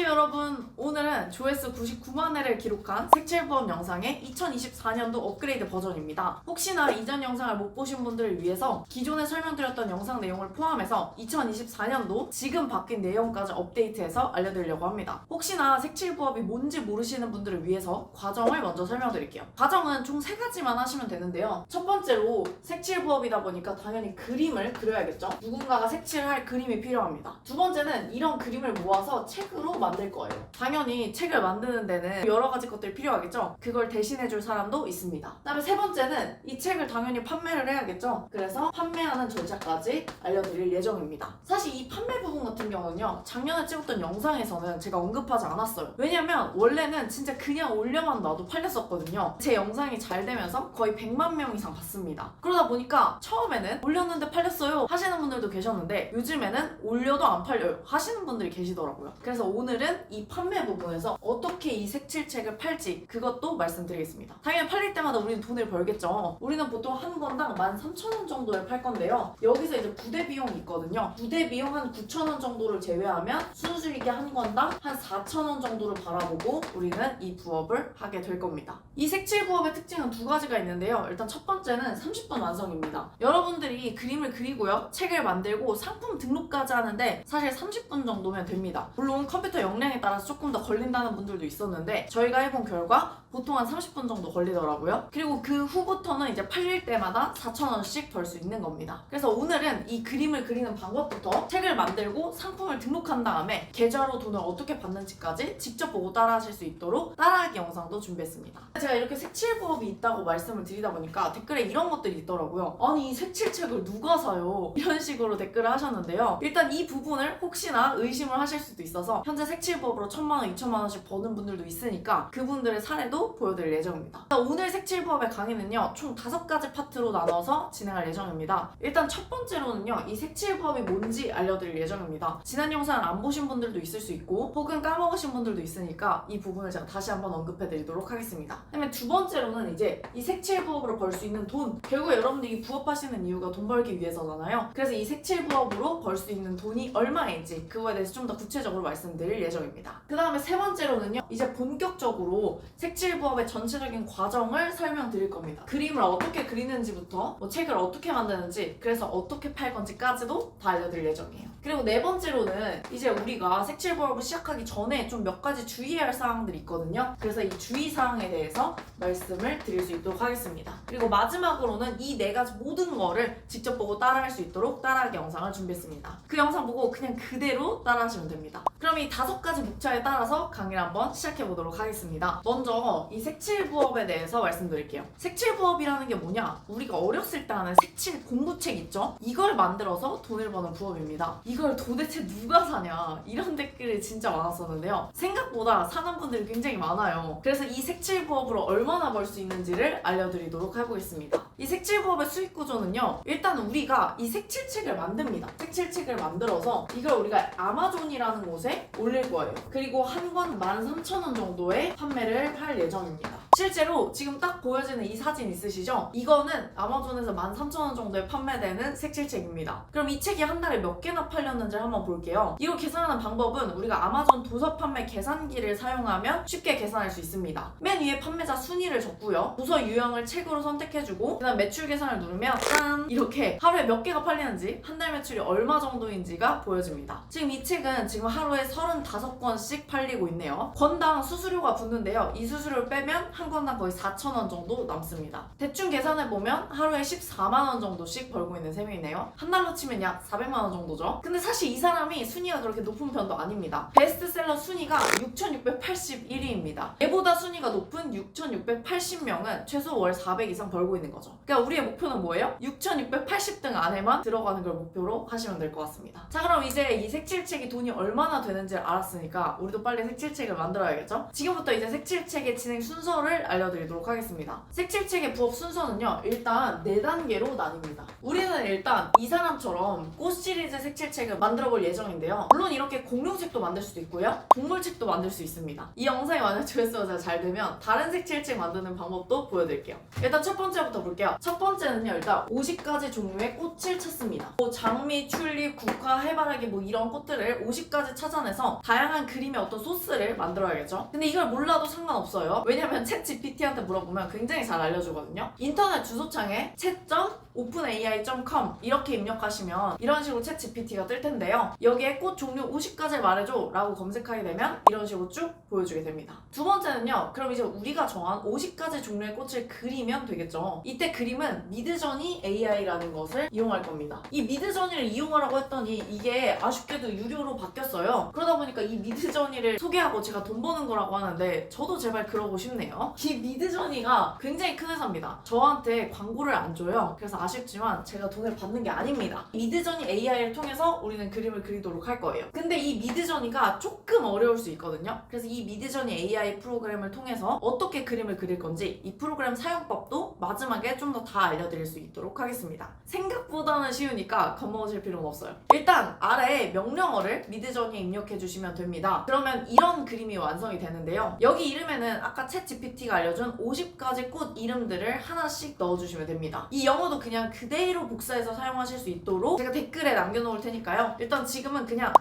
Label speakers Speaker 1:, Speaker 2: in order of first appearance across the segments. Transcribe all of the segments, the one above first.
Speaker 1: 안녕하세요 여러분. 오늘은 조회수 99만 회를 기록한 색칠부업 영상의 2024년도 업그레이드 버전입니다. 혹시나 이전 영상을 못 보신 분들을 위해서 기존에 설명드렸던 영상 내용을 포함해서 2024년도 지금 바뀐 내용까지 업데이트해서 알려드리려고 합니다. 혹시나 색칠부업이 뭔지 모르시는 분들을 위해서 과정을 먼저 설명드릴게요. 과정은 총 3가지만 하시면 되는데요. 첫 번째로 색칠부업이다 보니까 당연히 그림을 그려야겠죠. 누군가가 색칠할 그림이 필요합니다. 두 번째는 이런 그림을 모아서 책으로 만들 거예요. 당연히 책을 만드는 데는 여러 가지 것들이 필요하겠죠. 그걸 대신해줄 사람도 있습니다. 그다음에 세 번째는 이 책을 당연히 판매를 해야겠죠. 그래서 판매하는 절차까지 알려드릴 예정입니다. 사실 이 판매 부분 같은 경우는요, 작년에 찍었던 영상에서는 제가 언급하지 않았어요. 왜냐면 원래는 진짜 그냥 올려만 놔도 팔렸었거든요. 제 영상이 잘 되면서 거의 100만 명 이상 봤습니다. 그러다 보니까 처음에는 올렸는데 팔렸어요 하시는 분들도 계셨는데 요즘에는 올려도 안 팔려요 하시는 분들이 계시더라고요. 그래서 오늘은 이 판매 부분에서 어떻게 이 색칠책을 팔지 그것도 말씀드리겠습니다. 당연히 팔릴 때마다 우리는 돈을 벌겠죠. 우리는 보통 한 권당 13,000원 정도에 팔 건데요. 여기서 이제 부대 비용이 있거든요. 부대 비용 한 9,000원 정도를 제외하면 순수익이 한 권당 한 4,000원 정도를 바라보고 우리는 이 부업을 하게 될 겁니다. 이 색칠 부업의 특징은 2가지가 있는데요. 일단 첫 번째는 30분 완성입니다. 여러분들이 그림을 그리고요, 책을 만들고 상품 등록까지 하는데 사실 30분 정도면 됩니다. 물론 컴퓨터 용량에 따라서 조금 더 걸린다는 분들도 있었는데 저희가 해본 결과 보통 한 30분 정도 걸리더라고요. 그리고 그 후부터는 이제 팔릴 때마다 4,000원씩 벌 수 있는 겁니다. 그래서 오늘은 이 그림을 그리는 방법부터 책을 만들고 상품을 등록한 다음에 계좌로 돈을 어떻게 받는지까지 직접 보고 따라하실 수 있도록 따라하기 영상도 준비했습니다. 제가 이렇게 색칠 부업이 있다고 말씀을 드리다 보니까 댓글에 이런 것들이 있더라고요. 아니 이 색칠책을 누가 사요? 이런 식으로 댓글을 하셨는데요. 일단 이 부분을 혹시나 의심을 하실 수도 있어서 현재 색칠 부업으로 1,000만원, 2,000만원씩 버는 분들도 있으니까 그분들의 사례도 보여드릴 예정입니다. 오늘 색칠 부업의 강의는요, 총 5가지 파트로 나눠서 진행할 예정입니다. 일단 첫 번째로는요, 이 색칠 부업이 뭔지 알려드릴 예정입니다. 지난 영상을 안 보신 분들도 있을 수 있고 혹은 까먹으신 분들도 있으니까 이 부분을 제가 다시 한번 언급해드리도록 하겠습니다. 그다음에 두 번째로는 이제 이 색칠 부업으로 벌 수 있는 돈, 결국 여러분들이 부업하시는 이유가 돈 벌기 위해서잖아요. 그래서 이 색칠 부업으로 벌 수 있는 돈이 얼마인지 그거에 대해서 좀 더 구체적으로 말씀드릴 예정입니다. 그 다음에 세 번째로는요, 이제 본격적으로 색칠 부업의 전체적인 과정을 설명드릴 겁니다. 그림을 어떻게 그리는지부터 책을 어떻게 만드는지, 그래서 어떻게 팔 건지까지도 다 알려드릴 예정이에요. 그리고 네 번째로는 이제 우리가 색칠 부업을 시작하기 전에 좀 몇 가지 주의해야 할 사항들이 있거든요. 그래서 이 주의사항에 대해서 말씀을 드릴 수 있도록 하겠습니다. 그리고 마지막으로는 이 4가지 모든 거를 직접 보고 따라할 수 있도록 따라하기 영상을 준비했습니다. 그 영상 보고 그냥 그대로 따라하시면 됩니다. 그럼 이 5가지 목차에 따라서 강의를 한번 시작해 보도록 하겠습니다. 먼저 이 색칠 부업에 대해서 말씀드릴게요. 색칠 부업이라는 게 뭐냐? 우리가 어렸을 때 하는 색칠 공부책 있죠? 이걸 만들어서 돈을 버는 부업입니다. 이걸 도대체 누가 사냐? 이런 댓글이 진짜 많았었는데요. 생각보다 사는 분들이 굉장히 많아요. 그래서 이 색칠 부업으로 얼마나 벌 수 있는지를 알려드리도록 해보겠습니다. 이 색칠 부업의 수익 구조는요, 일단 우리가 이 색칠책을 만듭니다. 색칠책을 만들어서 이걸 우리가 아마존이라는 곳에 올릴 거예요. 그리고 한 권 13,000원 정도에 판매를 할 예정입니다. 실제로 지금 딱 보여지는 이 사진 있으시죠? 이거는 아마존에서 13,000원 정도에 판매되는 색칠책입니다. 그럼 이 책이 한 달에 몇 개나 팔렸는지 한번 볼게요. 이거 계산하는 방법은 우리가 아마존 도서 판매 계산기를 사용하면 쉽게 계산할 수 있습니다. 맨 위에 판매자 순위를 적고요, 도서 유형을 책으로 선택해주고 그다음 매출 계산을 누르면 짠! 이렇게 하루에 몇 개가 팔리는지, 한 달 매출이 얼마 정도인지가 보여집니다. 지금 이 책은 지금 하루에 35권씩 팔리고 있네요. 권당 수수료가 붙는데요. 이 수수료를 빼면 한 권당 거의 4,000원 정도 남습니다. 대충 계산해보면 하루에 14만원 정도씩 벌고 있는 셈이네요. 한 달로 치면 약 400만원 정도죠. 근데 사실 이 사람이 순위가 그렇게 높은 편도 아닙니다. 베스트셀러 순위가 6,681위입니다. 얘보다 순위가 높은 6,680명은 최소 월 400 이상 벌고 있는 거죠. 그러니까 우리의 목표는 뭐예요? 6,680등 안에만 들어가는 걸 목표로 하시면 될 것 같습니다. 자, 그럼 이제 이 색칠책이 돈이 얼마나 되는지 알았으니까 우리도 빨리 색칠책을 만들어야겠죠? 지금부터 이제 색칠책의 진행 순서를 알려드리도록 하겠습니다. 색칠책의 부업 순서는요, 일단 4단계로 나뉩니다. 우리는 일단 이 사람처럼 꽃 시리즈 색칠책을 만들어 볼 예정인데요. 물론 이렇게 공룡 공룡책도 만들 수도 있고요. 동물책도 만들 수 있습니다. 이 영상이 만약 조회수가 잘 되면 다른 색칠책 만드는 방법도 보여드릴게요. 일단 첫 번째부터 볼게요. 첫 번째는요, 일단 50가지 종류의 꽃을 찾습니다. 장미, 튤립, 국화, 해바라기 뭐 이런 꽃들을 50가지 찾아내서 다양한 그림의 어떤 소스를 만들어야겠죠. 근데 이걸 몰라도 상관없어요. 왜냐면 챗 GPT한테 물어보면 굉장히 잘 알려주거든요. 인터넷 주소창에 chat.openai.com 이렇게 입력하시면 이런 식으로 챗 GPT가 뜰 텐데요. 여기에 꽃 종류 50가지를 말해줘 라고 검색하게 되면 이런 식으로 쭉 보여주게 됩니다. 두 번째는요, 그럼 이제 우리가 정한 50가지 종류의 꽃을 그리면 되겠죠. 이때 그림은 미드저니 AI라는 것을 이용할 겁니다. 이 미드저니를 이용하라고 했더니 이게 아쉽게도 유료로 바뀌었어요. 그러다 보니까 이 미드저니를 소개하고 제가 돈 버는 거라고 하는데 저도 제발 그러고 싶네요. 이 미드저니가 굉장히 큰 회사입니다. 저한테 광고를 안 줘요. 그래서 아쉽지만 제가 돈을 받는 게 아닙니다. 미드저니 AI를 통해서 우리는 그림을 그리도록 할 거예요. 근데 이 미드저니가 조금 어려울 수 있거든요. 그래서 이 미드저니 AI 프로그램을 통해서 어떻게 그림을 그릴 건지 이 프로그램 사용법도 마지막에 좀 더 다 알려드릴 수 있도록 하겠습니다. 생각보다는 쉬우니까 겁먹으실 필요는 없어요. 일단 아래에 명령어를 미드저니에 입력해 주시면 됩니다. 그러면 이런 그림이 완성이 되는데요. 여기 이름에는 아까 챗 GPT가 알려준 50가지 꽃 이름들을 하나씩 넣어주시면 됩니다. 이 영어도 그냥 그대로 복사해서 사용하실 수 있도록 제가 댓글에 남겨놓을 테니까요. 일단 지금은 그냥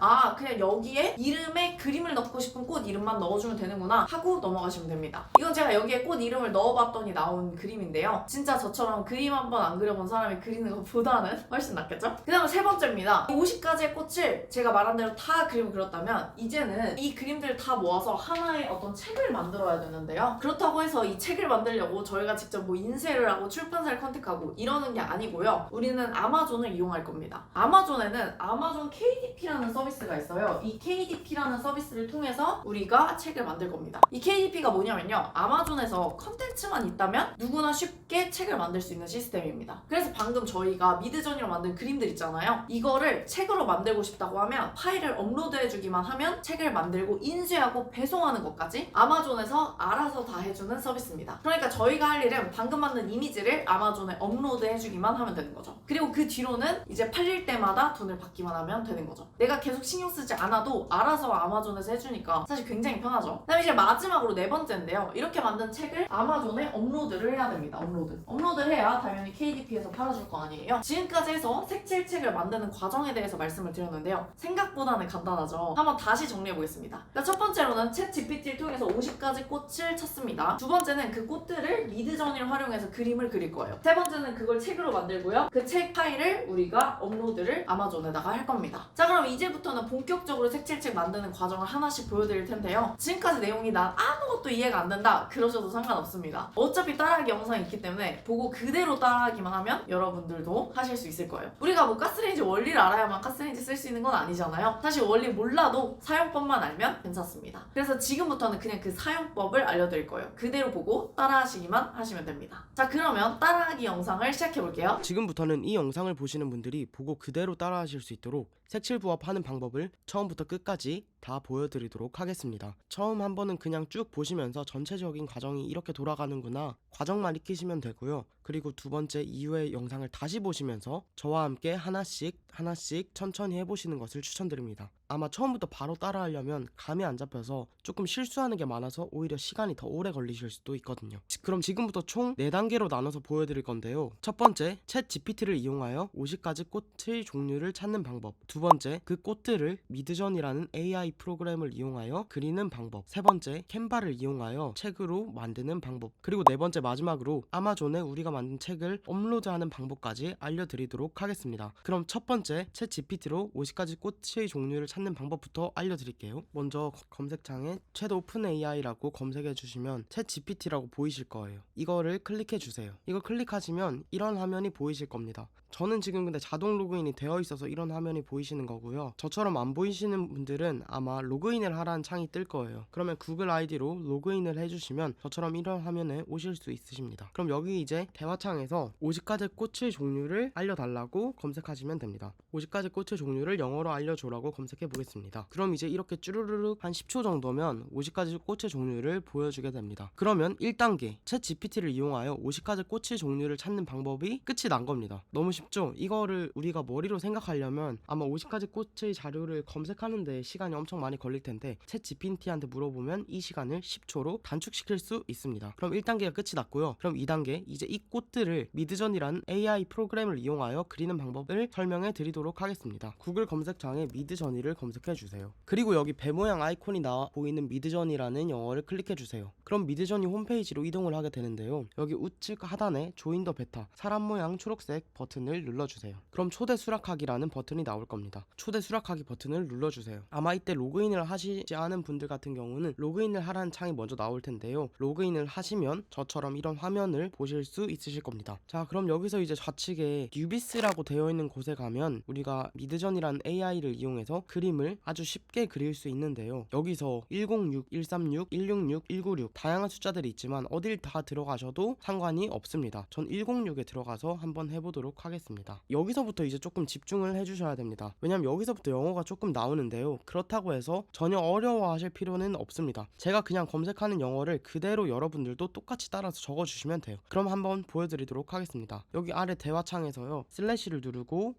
Speaker 1: 여기에 이름에 그림을 넣고 싶은 꽃 이름만 넣어주면 되는구나 하고 넘어가시면 됩니다. 이건 제가 여기에 꽃 이름을 넣어봤더니 나온 그림인데요. 진짜 저처럼 그림 한 번 안 그려본 사람이 그리는 것보다는 훨씬 낫겠죠? 그 다음 세 번째입니다. 이 50가지의 꽃을 제가 말한 대로 다 그림을 그렸다면 이제는 이 그림들을 다 모아서 하나의 어떤 책을 만들어야 되는데요. 그렇다고 해서 이 책을 만들려고 저희가 직접 뭐 인쇄를 하고 출판사를 컨택하고 이러는 게 아니고요. 우리는 아마존을 이용할 겁니다. 아마존에는 아마존 KDP라는 서비스가 있어요. 이 KDP라는 서비스를 통해서 우리가 책을 만들 겁니다. 이 KDP가 뭐냐면요, 아마존에서 컨텐츠만 있다면 누구나 쉽게 책을 만들 수 있는 시스템입니다. 그래서 방금 저희가 미드저니로 만든 그림들 있잖아요. 이거를 책으로 만들고 싶다고 하면 파일을 업로드해주기만 하면 책을 만들고 인쇄하고 배송하는 것까지 아마존에서 알아서 다 해주는 서비스입니다. 그러니까 저희가 할 일은 방금 만든 이미지를 아마존에 업로드해주기만 하면 되는 거죠. 그리고 그 뒤로는 이제 팔릴 때마다 돈을 받기만 하면 되는 거죠. 내가 계속 신경 쓰지 않아도 알아서 아마존에서 해주니까 사실 굉장히 편하죠. 그다음에 이제 마지막으로 네 번째인데요. 이렇게 만든 책을 아마존에 업로드를 해야 됩니다. 업로드를 해야 당연히 KDP에서 팔아줄 거 아니에요. 지금까지 해서 색칠책을 만드는 과정에 대해서 말씀을 드렸는데요. 생각보다는 간단하죠. 한번 다시 정리해보겠습니다. 그러니까 첫 번째로는 챗 GPT를 통해서 50가지 꽃을 찾습니다. 두 번째는 그 꽃들을 미드저니를 활용해서 그림을 그릴 거예요. 세 번째는 그걸 책으로 만들고요. 그 책 파일을 우리가 업로드를 아마존에다가 할 겁니다. 자, 그럼 이제부터는 본격적으로 색칠책 만드는 과정을 하나씩 보여드릴 텐데요. 지금까지 내용이 난 아무것도 이해가 안 된다 그러셔도 상관없습니다. 어차피 따라하기 영상이 있기 때문에 보고 그대로 따라하기만 하면 여러분들도 하실 수 있을 거예요. 우리가 뭐 가스레인지 원리를 알아야만 가스레인지 쓸 수 있는 건 아니잖아요. 사실 원리 몰라도 사용법만 알면 괜찮습니다. 그래서 지금부터는 그냥 그 사용법을 알려드릴 거예요. 그대로 보고 따라하시기만 하시면 됩니다. 자, 그러면 따라하기 영상을 시작해볼게요.
Speaker 2: 지금부터는 이 영상을 보시는 분들이 보고 그대로 따라하실 수 있도록 색칠 부업하는 방법을 처음부터 끝까지 다 보여드리도록 하겠습니다. 처음 한 번은 그냥 쭉 보시면서 전체적인 과정이 이렇게 돌아가는구나 과정만 익히시면 되고요. 그리고 두 번째 이후의 영상을 다시 보시면서 저와 함께 하나씩 천천히 해보시는 것을 추천드립니다. 아마 처음부터 바로 따라하려면 감이 안 잡혀서 조금 실수하는 게 많아서 오히려 시간이 더 오래 걸리실 수도 있거든요. 그럼 지금부터 총 4단계로 나눠서 보여드릴 건데요. 첫 번째, 챗 GPT를 이용하여 50가지 꽃의 종류를 찾는 방법. 두 번째, 그 꽃들을 미드전이라는 AI 프로그램을 이용하여 그리는 방법. 세 번째, 캔바를 이용하여 책으로 만드는 방법. 그리고 네 번째 마지막으로 아마존에 우리가 만든 책을 업로드하는 방법까지 알려드리도록 하겠습니다. 그럼 첫 번째, 챗 GPT로 50가지 꽃의 종류를 찾는 방법부터 알려드릴게요. 먼저 검색창에 챗 오픈 AI라고 검색해 주시면 챗 GPT라고 보이실 거예요. 이거를 클릭해 주세요. 이걸 클릭하시면 이런 화면이 보이실 겁니다. 저는 지금 근데 자동 로그인이 되어 있어서 이런 화면이 보이시는 거고요. 저처럼 안 보이시는 분들은 아마 로그인을 하라는 창이 뜰 거예요. 그러면 구글 아이디로 로그인을 해주시면 저처럼 이런 화면에 오실 수 있으십니다. 그럼 여기 이제 대화창에서 50가지 꽃의 종류를 알려달라고 검색하시면 됩니다. 50가지 꽃의 종류를 영어로 알려줘라고 검색해 보겠습니다. 그럼 이제 이렇게 쭈르르륵 한 10초 정도면 50가지 꽃의 종류를 보여주게 됩니다. 그러면 1단계 챗 GPT를 이용하여 50가지 꽃의 종류를 찾는 방법이 끝이 난 겁니다. 너무 쉽죠? 이거를 우리가 머리로 생각하려면 아마 50가지 꽃의 자료를 검색하는데 시간이 엄청 많이 걸릴 텐데 챗 GPT한테 물어보면 이 시간을 10초로 단축시킬 수 있습니다. 그럼 1단계가 끝이 났고요. 그럼 2단계, 이제 이 꽃들을 미드전이란 AI 프로그램을 이용하여 그리는 방법을 설명해 드리도록 하겠습니다. 구글 검색창에 미드저니를 검색해 주세요. 그리고 여기 배 모양 아이콘이 나와 보이는 미드저니라는 영어를 클릭해 주세요. 그럼 미드저니 홈페이지로 이동을 하게 되는데요. 여기 우측 하단에 조인 더 베타 사람 모양 초록색 버튼을 눌러주세요. 그럼 초대 수락하기라는 버튼이 나올 겁니다. 초대 수락하기 버튼을 눌러주세요. 아마 이때 로그인을 하시지 않은 분들 같은 경우는 로그인을 하라는 창이 먼저 나올 텐데요. 로그인을 하시면 저처럼 이런 화면을 보실 수 있으실 겁니다. 자, 그럼 여기서 이제 좌측에 뉴비스라고 되어 있는 곳에 가면 우리가 미드전이라는 AI를 이용해서 그림을 아주 쉽게 그릴 수 있는데요. 여기서 106, 136, 166, 196 다양한 숫자들이 있지만 어딜 다 들어가셔도 상관이 없습니다. 전 106에 들어가서 한번 해보도록 하겠습니다. 여기서부터 이제 조금 집중을 해주셔야 됩니다. 왜냐면 여기서부터 영어가 조금 나오는데요. 그렇다고 해서 전혀 어려워하실 필요는 없습니다. 제가 그냥 검색하는 영어를 그대로 여러분들도 똑같이 따라서 적어주시면 돼요. 그럼 한번 보여드리도록 하겠습니다. 여기 아래 대화창에서요, 슬래시를 누르고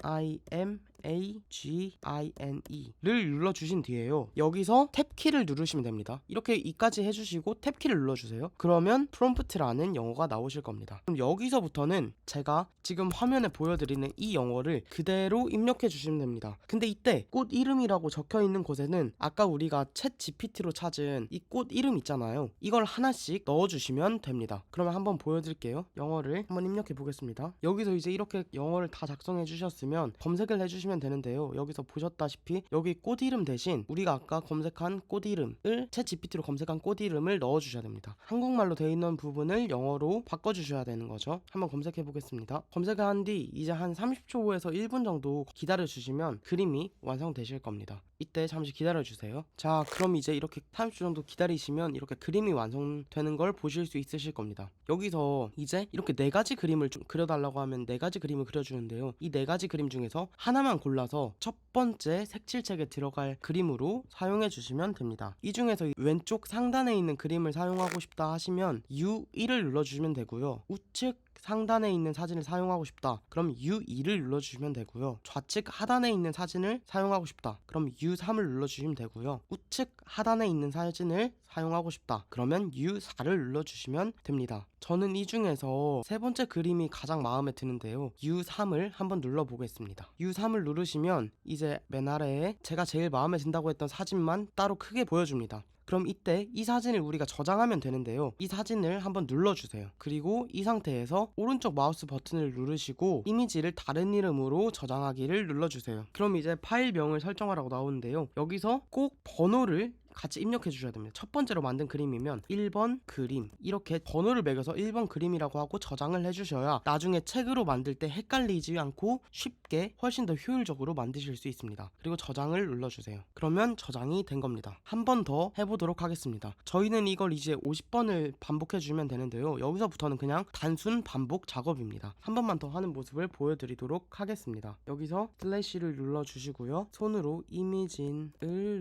Speaker 2: IMAGINE를 눌러주신 뒤에요, 여기서 탭키를 누르시면 됩니다. 이렇게 이까지 해주시고 탭키를 눌러주세요. 그러면 프롬프트라는 영어가 나오실 겁니다. 그럼 여기서부터는 제가 지금 화면에 보여드리는 이 영어를 그대로 입력해 주시면 됩니다. 근데 이때 꽃 이름이라고 적혀있는 곳에는 아까 우리가 챗 GPT로 찾은 이 꽃 이름 있잖아요. 이걸 하나씩 넣어주시면 됩니다. 그러면 한번 보여드릴게요. 영어를 한번 입력해 보겠습니다. 여기서 이제 이렇게 영어를 다 작성해 주셨으면 검색을 해주시면 되는데요. 여기서 보셨다시피 여기 꽃 이름 대신 우리가 아까 검색한 꽃 이름을 챗 GPT로 검색한 꽃 이름을 넣어주셔야 됩니다. 한국말로 되어 있는 부분을 영어로 바꿔주셔야 되는 거죠. 한번 검색해 보겠습니다. 검색을 한 뒤 이제 한 30초에서 1분 정도 기다려 주시면 그림이 완성되실 겁니다. 이때 잠시 기다려 주세요. 자, 그럼 이제 이렇게 30초 정도 기다리시면 이렇게 그림이 완성되는 걸 보실 수 있으실 겁니다. 여기서 이제 이렇게 4가지 그림을 좀 그려달라고 하면 4가지 그림을 그려주는데요. 이 4가지 그림 중에서 하나만 골라서 첫 번째 색칠책에 들어갈 그림으로 사용해 주시면 됩니다. 이 중에서 왼쪽 상단에 있는 그림을 사용하고 싶다 하시면 U1을 눌러주시면 되고요. 우측 상단에 있는 사진을 사용하고 싶다, 그럼 U2를 눌러주시면 되고요. 좌측 하단에 있는 사진을 사용하고 싶다, 그럼 U3을 눌러주시면 되고요. 우측 하단에 있는 사진을 사용하고 싶다, 그러면 U4를 눌러주시면 됩니다. 저는 이 중에서 세 번째 그림이 가장 마음에 드는데요. U3을 한번 눌러보겠습니다. U3을 누르시면 이제 맨 아래에 제가 제일 마음에 든다고 했던 사진만 따로 크게 보여줍니다. 그럼 이때 이 사진을 우리가 저장하면 되는데요. 이 사진을 한번 눌러주세요. 그리고 이 상태에서 오른쪽 마우스 버튼을 누르시고 이미지를 다른 이름으로 저장하기를 눌러주세요. 그럼 이제 파일명을 설정하라고 나오는데요. 여기서 꼭 번호를 같이 입력해 주셔야 됩니다. 첫 번째로 만든 그림이면 1번 그림, 이렇게 번호를 매겨서 1번 그림이라고 하고 저장을 해주셔야 나중에 책으로 만들 때 헷갈리지 않고 쉽게 훨씬 더 효율적으로 만드실 수 있습니다. 그리고 저장을 눌러주세요. 그러면 저장이 된 겁니다. 한 번 더 해보도록 하겠습니다. 저희는 이걸 이제 50번을 반복해 주면 되는데요. 여기서부터는 그냥 단순 반복 작업입니다. 한 번만 더 하는 모습을 보여드리도록 하겠습니다. 여기서 슬래시를 눌러주시고요. 손으로 이미진을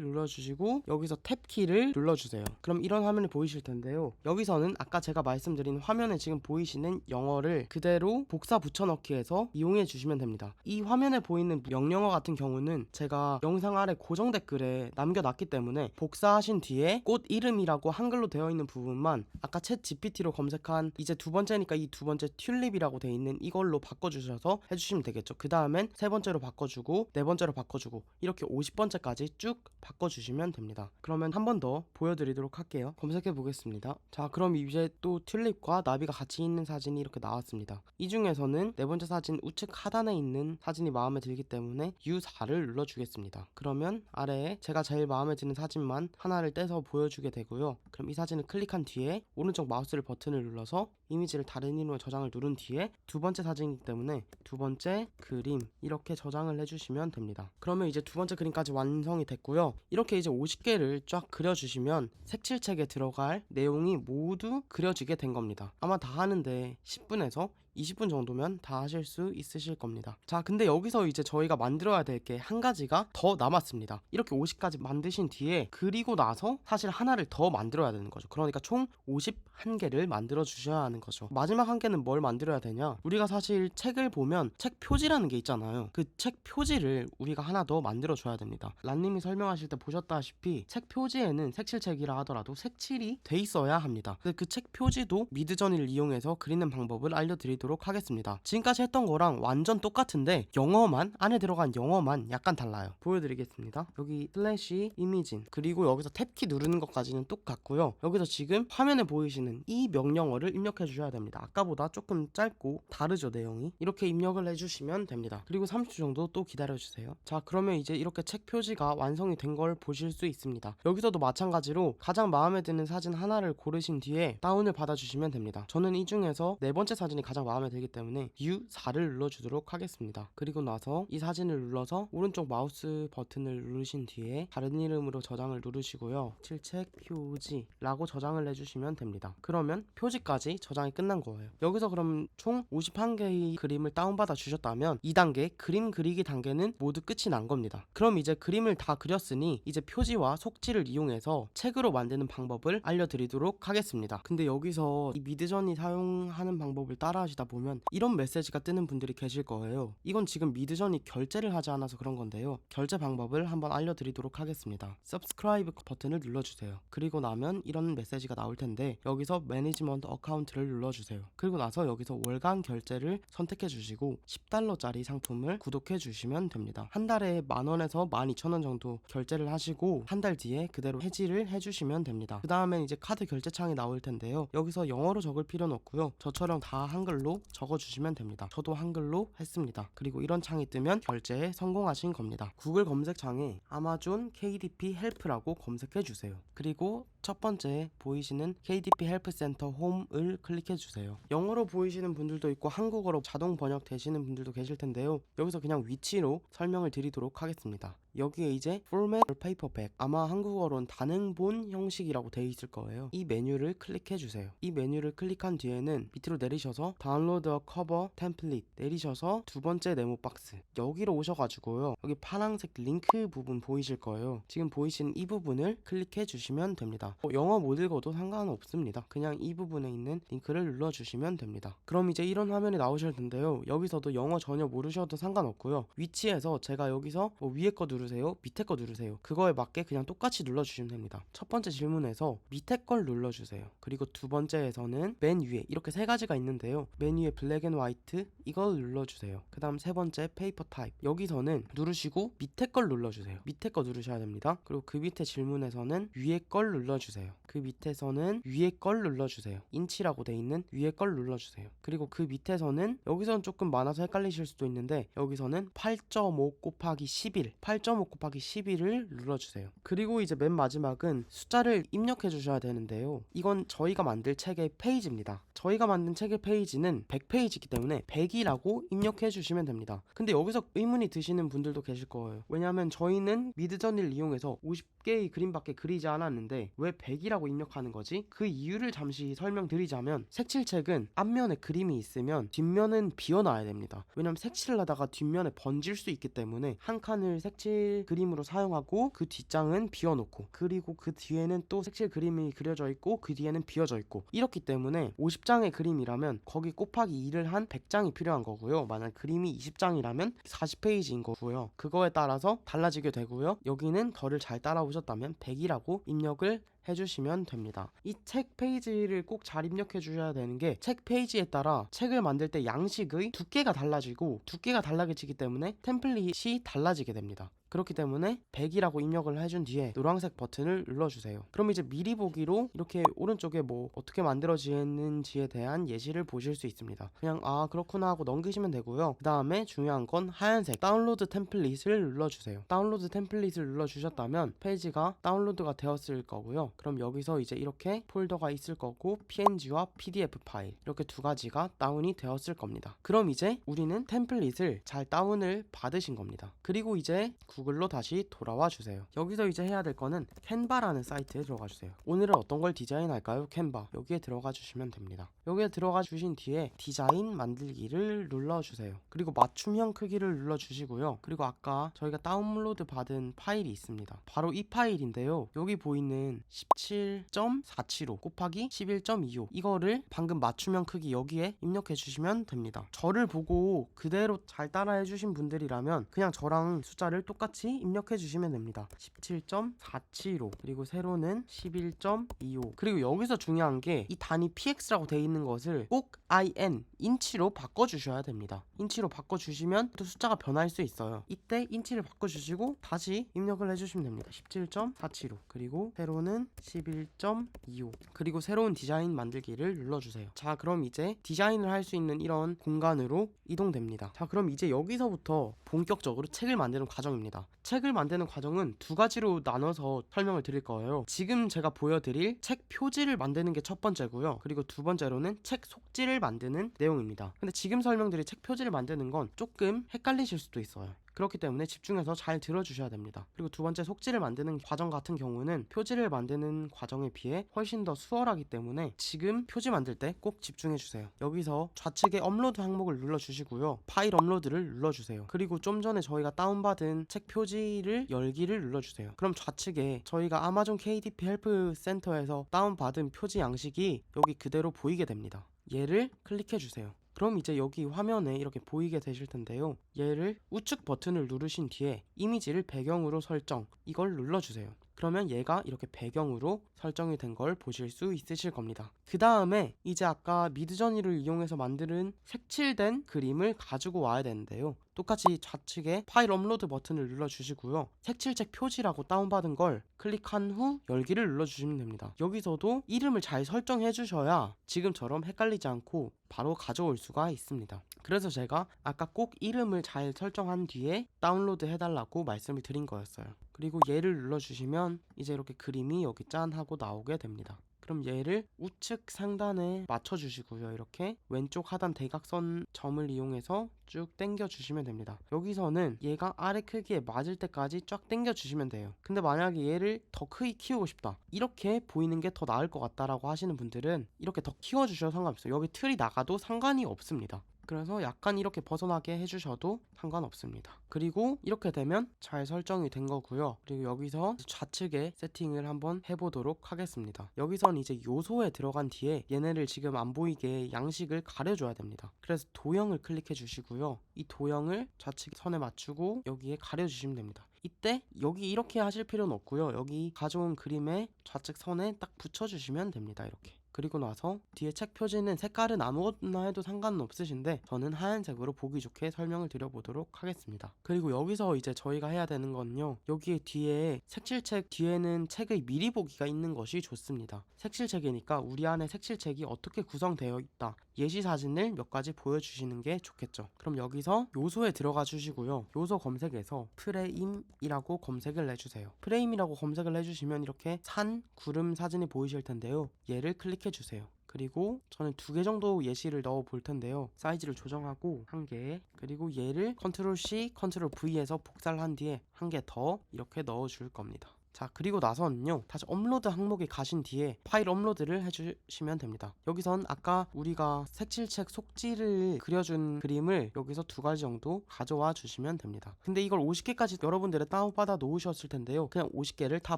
Speaker 2: 눌러주시고 여기서 탭키를 눌러주세요. 그럼 이런 화면이 보이실 텐데요. 여기서는 아까 제가 말씀드린 화면에 지금 보이시는 영어를 그대로 복사 붙여넣기 해서 이용해 주시면 됩니다. 이 화면에 보이는 명령어 같은 경우는 제가 영상 아래 고정 댓글에 남겨놨기 때문에 복사하신 뒤에 꽃 이름이라고 한글로 되어 있는 부분만 아까 챗 GPT로 검색한 이제 두 번째니까 이 두 번째 튤립이라고 되어 있는 이걸로 바꿔주셔서 해주시면 되겠죠. 그 다음엔 세 번째로 바꿔주고 네 번째로 바꿔주고 이렇게 50번째까지 쭉 바꿔주시면 됩니다. 그러면 한 번 더 보여드리도록 할게요. 검색해 보겠습니다. 자, 그럼 이제 또 튤립과 나비가 같이 있는 사진이 이렇게 나왔습니다. 이 중에서는 네 번째 사진 우측 하단에 있는 사진이 마음에 들기 때문에 U4를 눌러주겠습니다. 그러면 아래에 제가 제일 마음에 드는 사진만 하나를 떼서 보여주게 되고요. 그럼 이 사진을 클릭한 뒤에 오른쪽 마우스 버튼을 눌러서 이미지를 다른 이름으로 저장을 누른 뒤에 두 번째 사진이기 때문에 두 번째 그림 이렇게 저장을 해주시면 됩니다. 그러면 이제 두 번째 그림까지 완성이 됐고요. 이렇게 이제 50개를 쫙 그려주시면 색칠책에 들어갈 내용이 모두 그려지게 된 겁니다. 아마 다 하는데 10분에서 20분 정도면 다 하실 수 있으실 겁니다. 자, 근데 여기서 이제 저희가 만들어야 될 게 한 가지가 더 남았습니다. 이렇게 50까지 만드신 뒤에 그리고 나서 사실 하나를 더 만들어야 되는 거죠. 그러니까 총 51개를 만들어 주셔야 하는 거죠. 마지막 한 개는 뭘 만들어야 되냐? 우리가 사실 책을 보면 책 표지라는 게 있잖아요. 그 책 표지를 우리가 하나 더 만들어 줘야 됩니다. 란님이 설명하실 때 보셨다시피 책 표지에는 색칠책이라 하더라도 색칠이 돼 있어야 합니다. 근데 그 책 표지도 미드저니를 이용해서 그리는 방법을 알려드리도록 하겠습니다. 지금까지 했던 거랑 완전 똑같은데 영어만, 안에 들어간 영어만 약간 달라요. 보여드리겠습니다. 여기 슬래시 이미진, 그리고 여기서 탭키 누르는 것까지는 똑같고요. 여기서 지금 화면에 보이시는 이 명령어를 입력해 주셔야 됩니다. 아까보다 조금 짧고 다르죠, 내용이. 이렇게 입력을 해주시면 됩니다. 그리고 30초 정도 또 기다려주세요. 자, 그러면 이제 이렇게 책 표지가 완성이 된 걸 보실 수 있습니다. 여기서도 마찬가지로 가장 마음에 드는 사진 하나를 고르신 뒤에 다운을 받아주시면 됩니다. 저는 이 중에서 네 번째 사진이 가장 마음에 들기 때문에 U4를 눌러주도록 하겠습니다. 그리고 나서 이 사진을 눌러서 오른쪽 마우스 버튼을 누르신 뒤에 다른 이름으로 저장을 누르시고요. 칠책 표지라고 저장을 해주시면 됩니다. 그러면 표지까지 저장이 끝난 거예요. 여기서 그럼 총 51개의 그림을 다운받아 주셨다면 2단계 그림 그리기 단계는 모두 끝이 난 겁니다. 그럼 이제 그림을 다 그렸으니 이제 표지와 속지를 이용해서 책으로 만드는 방법을 알려드리도록 하겠습니다. 근데 여기서 이 미드저니 사용하는 방법을 따라 하시다 보면 이런 메시지가 뜨는 분들이 계실 거예요. 이건 지금 미드저니 결제를 하지 않아서 그런 건데요. 결제 방법을 한번 알려드리도록 하겠습니다. Subscribe 버튼을 눌러주세요. 그리고 나면 이런 메시지가 나올 텐데 여기서 매니지먼트 어카운트를 눌러주세요. 그리고 나서 여기서 월간 결제를 선택해 주시고 $10짜리 상품을 구독해 주시면 됩니다. 한 달에 10,000원에서 12,000원 정도 결제를 하시고 한 달 뒤에 그대로 해지를 해주시면 됩니다. 그 다음에 이제 카드 결제창이 나올 텐데요. 여기서 영어로 적을 필요는 없고요. 저처럼 다 한글로 적어주시면 됩니다. 저도 한글로 했습니다. 그리고 이런 창이 뜨면 결제에 성공하신 겁니다. 구글 검색창에 아마존 KDP 헬프라고 검색해 주세요. 그리고 첫 번째 보이시는 KDP 헬프센터 홈을 클릭해 주세요. 영어로 보이시는 분들도 있고 한국어로 자동 번역 되시는 분들도 계실 텐데요. 여기서 그냥 위치로 설명을 드리도록 하겠습니다. 여기에 이제 Format or Paperback, 아마 한국어로는 단행본 형식이라고 되어 있을 거예요. 이 메뉴를 클릭해 주세요. 이 메뉴를 클릭한 뒤에는 밑으로 내리셔서 Download a Cover Template 내리셔서 두 번째 네모 박스 여기로 오셔가지고요. 여기 파란색 링크 부분 보이실 거예요. 지금 보이시는 이 부분을 클릭해 주시면 됩니다. 영어 못 읽어도 상관없습니다. 그냥 이 부분에 있는 링크를 눌러주시면 됩니다. 그럼 이제 이런 화면이 나오실 텐데요. 여기서도 영어 전혀 모르셔도 상관없고요. 위치에서 제가 여기서 위에 거 누르세요, 밑에 거 누르세요, 그거에 맞게 그냥 똑같이 눌러주시면 됩니다. 첫 번째 질문에서 밑에 걸 눌러주세요. 그리고 두 번째에서는 맨 위에 이렇게 세 가지가 있는데요. 맨 위에 블랙 앤 화이트 이걸 눌러주세요. 그 다음 세 번째 페이퍼 타입 여기서는 누르시고 밑에 걸 눌러주세요. 밑에 거 누르셔야 됩니다. 그리고 그 밑에 질문에서는 위에 걸 눌러주세요. 그 밑에서는 위에 걸 눌러주세요. 인치라고 돼 있는 위에 걸 눌러주세요. 그리고 그 밑에서는 여기서는 조금 많아서 헷갈리실 수도 있는데 여기서는 8.5 곱하기 11 8.5 곱하기 11을 눌러주세요. 그리고 이제 맨 마지막은 숫자를 입력해 주셔야 되는데요. 이건 저희가 만들 책의 페이지입니다. 저희가 만든 책의 페이지는 100페이지이기 때문에 100이라고 입력해 주시면 됩니다. 근데 여기서 의문이 드시는 분들도 계실 거예요. 왜냐하면 저희는 미드저니를 이용해서 50개의 그림밖에 그리지 않았는데 왜 100이라고 입력하는 거지? 그 이유를 잠시 설명드리자면 색칠책은 앞면에 그림이 있으면 뒷면은 비워놔야 됩니다. 왜냐면 색칠을 하다가 뒷면에 번질 수 있기 때문에 한 칸을 색칠 그림으로 사용하고 그 뒷장은 비워놓고 그리고 그 뒤에는 또 색칠 그림이 그려져 있고 그 뒤에는 비워져 있고 이렇기 때문에 50장의 그림이라면 거기 곱하기 2를 한 100장이 필요한 거고요. 만약 그림이 20장이라면 40페이지인 거고요. 그거에 따라서 달라지게 되고요. 여기는 저를 잘 따라오셨다면 100이라고 입력을 해주시면 됩니다. 이 책 페이지를 꼭 잘 입력해 주셔야 되는 게 책 페이지에 따라 책을 만들 때 양식의 두께가 달라지고 두께가 달라지기 때문에 템플릿이 달라지게 됩니다. 그렇기 때문에 100이라고 입력을 해준 뒤에 노란색 버튼을 눌러주세요. 그럼 이제 미리 보기로 이렇게 오른쪽에 뭐 어떻게 만들어지는지에 대한 예시를 보실 수 있습니다. 그냥 아 그렇구나 하고 넘기시면 되고요. 그 다음에 중요한 건 하얀색 다운로드 템플릿을 눌러주세요. 다운로드 템플릿을 눌러주셨다면 페이지가 다운로드가 되었을 거고요. 그럼 여기서 이제 이렇게 폴더가 있을 거고 PNG와 PDF 파일 이렇게 두 가지가 다운이 되었을 겁니다. 그럼 이제 우리는 템플릿을 잘 다운을 받으신 겁니다. 그리고 이제 구글로 다시 돌아와 주세요. 여기서 이제 해야 될 거는 캔바라는 사이트에 들어가 주세요. 오늘은 어떤 걸 디자인할까요? 캔바. 여기에 들어가 주시면 됩니다. 여기에 들어가 주신 뒤에 디자인 만들기를 눌러주세요. 그리고 맞춤형 크기를 눌러주시고요. 그리고 아까 저희가 다운로드 받은 파일이 있습니다. 바로 이 파일인데요. 여기 보이는 17.475 곱하기 11.25 이거를 방금 맞춤형 크기 여기에 입력해 주시면 됩니다. 저를 보고 그대로 잘 따라해 주신 분들이라면 그냥 저랑 숫자를 똑같이 입력해 주시면 됩니다. 17.475 그리고 세로는 11.25 그리고 여기서 중요한 게 이 단위 px라고 되어 있는 것을 꼭 in 인치로 바꿔주셔야 됩니다. 인치로 바꿔주시면 또 숫자가 변할 수 있어요. 이때 인치를 바꿔주시고 다시 입력을 해주시면 됩니다. 17.475 그리고 세로는 11.25 그리고 새로운 디자인 만들기를 눌러주세요. 자, 그럼 이제 디자인을 할 수 있는 이런 공간으로 이동됩니다. 자, 그럼 이제 여기서부터 본격적으로 책을 만드는 과정입니다. 책을 만드는 과정은 두 가지로 나눠서 설명을 드릴 거예요. 지금 제가 보여드릴 책 표지를 만드는 게 첫 번째고요. 그리고 두 번째로는 책 속지를 만드는 내용입니다. 근데 지금 설명드릴 책 표지를 만드는 건 조금 헷갈리실 수도 있어요. 그렇기 때문에 집중해서 잘 들어주셔야 됩니다. 그리고 두 번째 속지를 만드는 과정 같은 경우는 표지를 만드는 과정에 비해 훨씬 더 수월하기 때문에 지금 표지 만들 때 꼭 집중해주세요. 여기서 좌측에 업로드 항목을 눌러주시고요. 파일 업로드를 눌러주세요. 그리고 좀 전에 저희가 다운받은 책 표지를 열기를 눌러주세요. 그럼 좌측에 저희가 아마존 KDP 헬프 센터에서 다운받은 표지 양식이 여기 그대로 보이게 됩니다. 얘를 클릭해주세요. 그럼 이제 여기 화면에 이렇게 보이게 되실 텐데요. 얘를 우측 버튼을 누르신 뒤에 이미지를 배경으로 설정 이걸 눌러주세요. 그러면 얘가 이렇게 배경으로 설정이 된 걸 보실 수 있으실 겁니다. 그 다음에 이제 아까 미드저니를 이용해서 만든 색칠된 그림을 가지고 와야 되는데요. 똑같이 좌측에 파일 업로드 버튼을 눌러주시고요. 색칠책 표지라고 다운받은 걸 클릭한 후 열기를 눌러주시면 됩니다. 여기서도 이름을 잘 설정해 주셔야 지금처럼 헷갈리지 않고 바로 가져올 수가 있습니다. 그래서 제가 아까 꼭 이름을 잘 설정한 뒤에 다운로드 해달라고 말씀을 드린 거였어요. 그리고 얘를 눌러주시면 이제 이렇게 그림이 여기 짠 하고 나오게 됩니다. 그럼 얘를 우측 상단에 맞춰주시고요. 이렇게 왼쪽 하단 대각선 점을 이용해서 쭉 당겨주시면 됩니다. 여기서는 얘가 아래 크기에 맞을 때까지 쫙 당겨주시면 돼요. 근데 만약에 얘를 더 크게 키우고 싶다, 이렇게 보이는 게 더 나을 것 같다라고 하시는 분들은 이렇게 더 키워주셔도 상관없어요. 여기 틀이 나가도 상관이 없습니다. 그래서 약간 이렇게 벗어나게 해주셔도 상관없습니다. 그리고 이렇게 되면 잘 설정이 된 거고요. 그리고 여기서 좌측에 세팅을 한번 해보도록 하겠습니다. 여기선 이제 요소에 들어간 뒤에 얘네를 지금 안 보이게 양식을 가려줘야 됩니다. 그래서 도형을 클릭해 주시고요. 이 도형을 좌측 선에 맞추고 여기에 가려주시면 됩니다. 이때 여기 이렇게 하실 필요는 없고요. 여기 가져온 그림에 좌측 선에 딱 붙여주시면 됩니다. 이렇게. 그리고 나서 뒤에 책 표지는 색깔은 아무거나 해도 상관은 없으신데 저는 하얀색으로 보기 좋게 설명을 드려보도록 하겠습니다. 그리고 여기서 이제 저희가 해야 되는 건요, 여기에 뒤에 색칠책 뒤에는 책의 미리 보기가 있는 것이 좋습니다. 색칠책이니까 우리 안에 색칠책이 어떻게 구성되어 있다, 예시 사진을 몇 가지 보여주시는 게 좋겠죠. 그럼 여기서 요소에 들어가 주시고요. 요소 검색에서 프레임이라고 검색을 해주세요. 프레임이라고 검색을 해주시면 이렇게 산, 구름 사진이 보이실 텐데요. 얘를 클릭해주세요. 그리고 저는 2개 정도 예시를 넣어 볼 텐데요. 사이즈를 조정하고 1개, 그리고 얘를 컨트롤 C, 컨트롤 V에서 복사를 한 뒤에 1개 더 이렇게 넣어 줄 겁니다. 자, 그리고 나서는요, 다시 업로드 항목에 가신 뒤에 파일 업로드를 해주시면 됩니다. 여기선 아까 우리가 색칠책 속지를 그려준 그림을 여기서 2가지 정도 가져와 주시면 됩니다. 근데 이걸 50개까지 여러분들이 다운받아 놓으셨을 텐데요, 그냥 50개를 다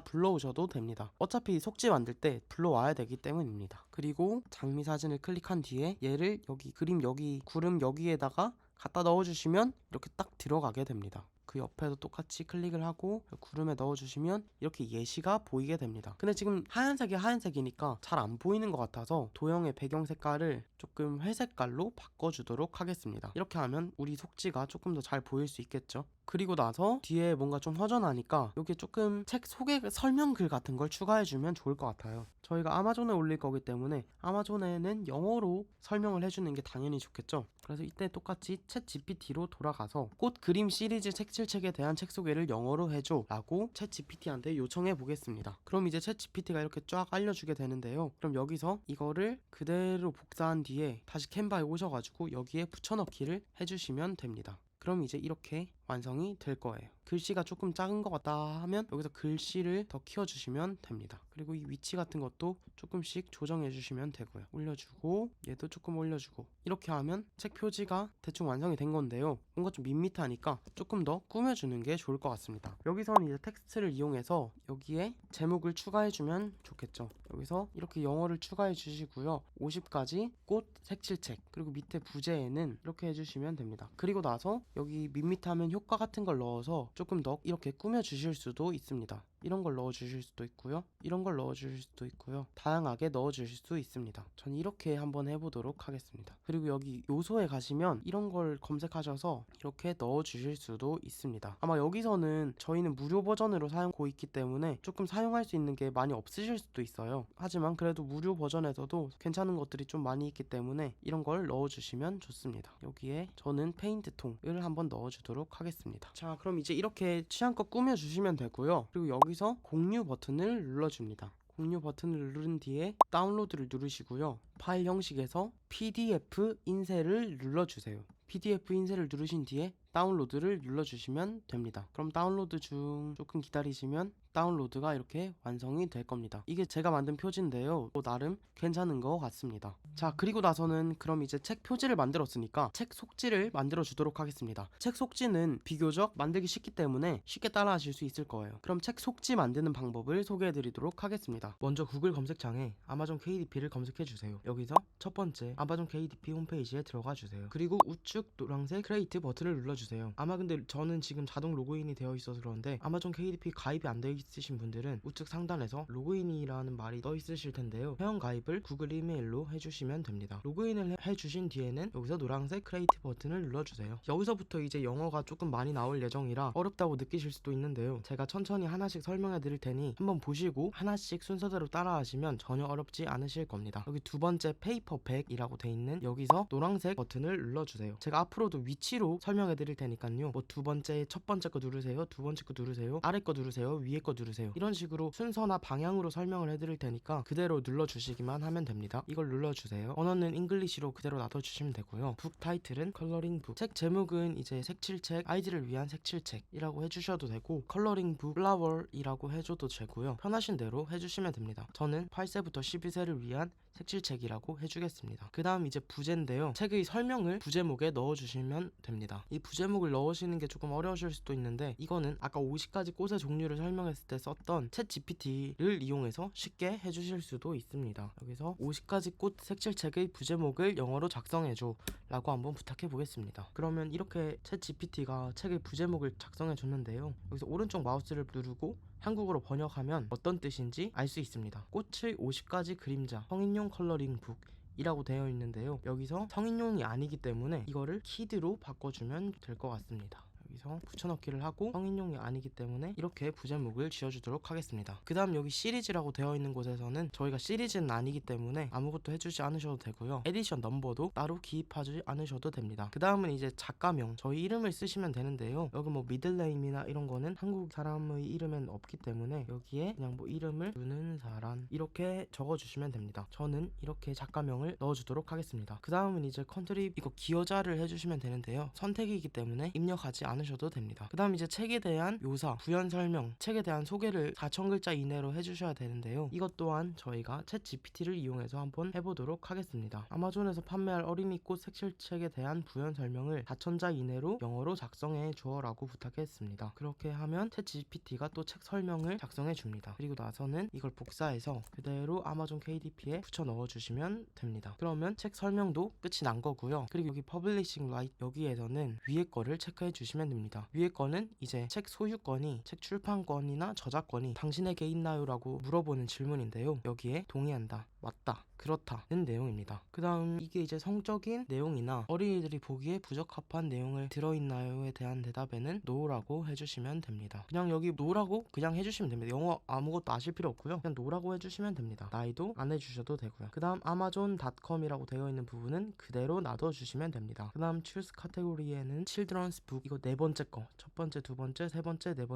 Speaker 2: 불러오셔도 됩니다. 어차피 속지 만들 때 불러와야 되기 때문입니다. 그리고 장미 사진을 클릭한 뒤에 얘를 여기 그림 여기 구름 여기에다가 갖다 넣어주시면 이렇게 딱 들어가게 됩니다. 그 옆에도 똑같이 클릭을 하고 구름에 넣어주시면 이렇게 예시가 보이게 됩니다. 근데 지금 하얀색이 하얀색이니까 잘 안 보이는 것 같아서 도형의 배경 색깔을 조금 회색깔로 바꿔주도록 하겠습니다. 이렇게 하면 우리 속지가 조금 더 잘 보일 수 있겠죠. 그리고 나서 뒤에 뭔가 좀 허전하니까 여기 조금 책 소개 설명글 같은 걸 추가해주면 좋을 것 같아요. 저희가 아마존에 올릴 거기 때문에 아마존에는 영어로 설명을 해주는 게 당연히 좋겠죠. 그래서 이때 똑같이 챗 GPT로 돌아가서 꽃 그림 시리즈 색칠책에 대한 책 소개를 영어로 해줘 라고 챗 GPT한테 요청해 보겠습니다. 그럼 이제 챗 GPT가 이렇게 쫙 알려주게 되는데요. 그럼 여기서 이거를 그대로 복사한 뒤에 다시 캔바에 오셔가지고 여기에 붙여넣기를 해주시면 됩니다. 그럼 이제 이렇게 완성이 될 거예요. 글씨가 조금 작은 것 같다 하면 여기서 글씨를 더 키워주시면 됩니다. 그리고 이 위치 같은 것도 조금씩 조정해 주시면 되고요. 올려주고 얘도 조금 올려주고 이렇게 하면 책 표지가 대충 완성이 된 건데요. 뭔가 좀 밋밋하니까 조금 더 꾸며주는 게 좋을 것 같습니다. 여기서는 이제 텍스트를 이용해서 여기에 제목을 추가해 주면 좋겠죠. 여기서 이렇게 영어를 추가해 주시고요. 50가지 꽃 색칠책, 그리고 밑에 부제에는 이렇게 해주시면 됩니다. 그리고 나서 여기 밋밋하면 효과 같은 걸 넣어서 조금 더 이렇게 꾸며 주실 수도 있습니다. 이런 걸 넣어 주실 수도 있고요. 이런 걸 넣어 주실 수도 있고요. 다양하게 넣어 주실 수 있습니다. 전 이렇게 한번 해보도록 하겠습니다. 그리고 여기 요소에 가시면 이런 걸 검색하셔서 이렇게 넣어 주실 수도 있습니다. 아마 여기서는 저희는 무료 버전으로 사용하고 있기 때문에 조금 사용할 수 있는 게 많이 없으실 수도 있어요. 하지만 그래도 무료 버전에서도 괜찮은 것들이 좀 많이 있기 때문에 이런 걸 넣어 주시면 좋습니다. 여기에 저는 페인트 통을 한번 넣어 주도록 하겠습니다. 자, 그럼 이제 이렇게 취향껏 꾸며 주시면 되고요. 그리고 여기서 공유 버튼을 눌러줍니다. 공유 버튼을 누른 뒤에 다운로드를 누르시고요. 파일 형식에서 PDF 인쇄를 눌러주세요. PDF 인쇄를 누르신 뒤에 다운로드를 눌러주시면 됩니다. 그럼 다운로드 중 조금 기다리시면 다운로드가 이렇게 완성이 될 겁니다. 이게 제가 만든 표지인데요. 나름 괜찮은 것 같습니다. 자, 그리고 나서는 그럼 이제 책 표지를 만들었으니까 책 속지를 만들어 주도록 하겠습니다. 책 속지는 비교적 만들기 쉽기 때문에 쉽게 따라 하실 수 있을 거예요. 그럼 책 속지 만드는 방법을 소개해 드리도록 하겠습니다. 먼저 구글 검색창에 아마존 KDP를 검색해 주세요. 여기서 첫 번째 아마존 KDP 홈페이지에 들어가 주세요. 그리고 우측 노란색 크리에이트 버튼을 눌러주세요. 아마 근데 저는 지금 자동 로그인이 되어 있어서 그런데 아마존 KDP 가입이 안 되어 있으신 분들은 우측 상단에서 로그인이라는 말이 떠 있으실 텐데요. 회원 가입을 구글 이메일로 해주시면 됩니다. 로그인을 해주신 뒤에는 여기서 노란색 크리에이트 버튼을 눌러주세요. 여기서부터 이제 영어가 조금 많이 나올 예정이라 어렵다고 느끼실 수도 있는데요. 제가 천천히 하나씩 설명해 드릴 테니 한번 보시고 하나씩 순서대로 따라 하시면 전혀 어렵지 않으실 겁니다. 여기 두 번째 페이퍼백이라고 돼 있는 여기서 노란색 버튼을 눌러주세요. 제가 앞으로도 위치로 설명해 드릴 테니까요. 뭐 두 번째, 첫 번째 거 누르세요, 두 번째 거 누르세요, 아래 거 누르세요, 위에 거 누르세요. 이런 식으로 순서나 방향으로 설명을 해드릴 테니까 그대로 눌러주시기만 하면 됩니다. 이걸 눌러주세요. 언어는 잉글리시로 그대로 놔둬주시면 되고요. 북 타이틀은 컬러링 북, 책 제목은 이제 색칠책, 아이들을 위한 색칠책이라고 해주셔도 되고 컬러링 북 플라워이라고 해줘도 되고요. 편하신 대로 해주시면 됩니다. 저는 8세부터 12세를 위한 색칠책이라고 해주겠습니다. 그 다음 이제 부제인데요. 책의 설명을 부제목에 넣어주시면 됩니다. 이 부제목을 넣으시는 게 조금 어려우실 수도 있는데 이거는 아까 50가지 꽃의 종류를 설명했을 때 썼던 챗 GPT를 이용해서 쉽게 해주실 수도 있습니다. 여기서 50가지 꽃 색칠책의 부제목을 영어로 작성해줘 라고 한번 부탁해 보겠습니다. 그러면 이렇게 챗 GPT가 책의 부제목을 작성해 줬는데요. 여기서 오른쪽 마우스를 누르고 한국어로 번역하면 어떤 뜻인지 알 수 있습니다. 꽃의 50가지 그림자 성인용 컬러링 북 이라고 되어 있는데요. 여기서 성인용이 아니기 때문에 이거를 키드로 바꿔주면 될 것 같습니다. 여기서 붙여넣기를 하고 성인용이 아니기 때문에 이렇게 부제목을 지어주도록 하겠습니다. 그 다음 여기 시리즈라고 되어 있는 곳에서는 저희가 시리즈는 아니기 때문에 아무것도 해주지 않으셔도 되고요. 에디션 넘버도 따로 기입하지 않으셔도 됩니다. 그 다음은 이제 작가명, 저희 이름을 쓰시면 되는데요. 여기 뭐 미들네임이나 이런 거는 한국 사람의 이름엔 없기 때문에 여기에 그냥 뭐 이름을 주는 사람 이렇게 적어주시면 됩니다. 저는 이렇게 작가명을 넣어주도록 하겠습니다. 그 다음은 이제 컨트리 이거 기여자를 해주시면 되는데요. 선택이기 때문에 입력하지 않으셔도 됩니다. 그 다음 이제 책에 대한 묘사, 부연 설명, 책에 대한 소개를 4,000글자 이내로 해주셔야 되는데요. 이것 또한 저희가 챗 GPT를 이용해서 한번 해보도록 하겠습니다. 아마존에서 판매할 어린이꽃 색칠책에 대한 부연 설명을 4,000자 이내로 영어로 작성해 주어라고 부탁했습니다. 그렇게 하면 챗 GPT가 또 책 설명을 작성해 줍니다. 그리고 나서는 이걸 복사해서 그대로 아마존 KDP에 붙여 넣어주시면 됩니다. 그러면 책 설명도 끝이 난 거고요. 그리고 여기 퍼블리싱 라이트 여기에서는 위에 거를 체크해 주시면 됩니다. 위에 거는 이제 책 소유권이 책 출판권이나 저작권이 당신에게 있나요? 라고 물어보는 질문인데요. 여기에 동의한다 맞다, 그렇다는 내용입니다. 그 다음 이게 이제 성적인 내용이나 어린이들이 보기에 부적합한 내용을 들어있나요에 대한 대답에는 no라고 해주시면 됩니다. 그냥 여기 no라고 그냥 해주시면 됩니다. 영어 아무것도 아실 필요 없고요. 그냥 no라고 해주시면 됩니다. 나이도 안 해주셔도 되고요. 그 다음 amazon.com이라고 되어 있는 부분은 그대로 놔둬주시면 됩니다. 그 다음 choose 카테고리에는 children's book, 이거 네 번째 거, 첫 번째, 두 번째, 세 번째, 네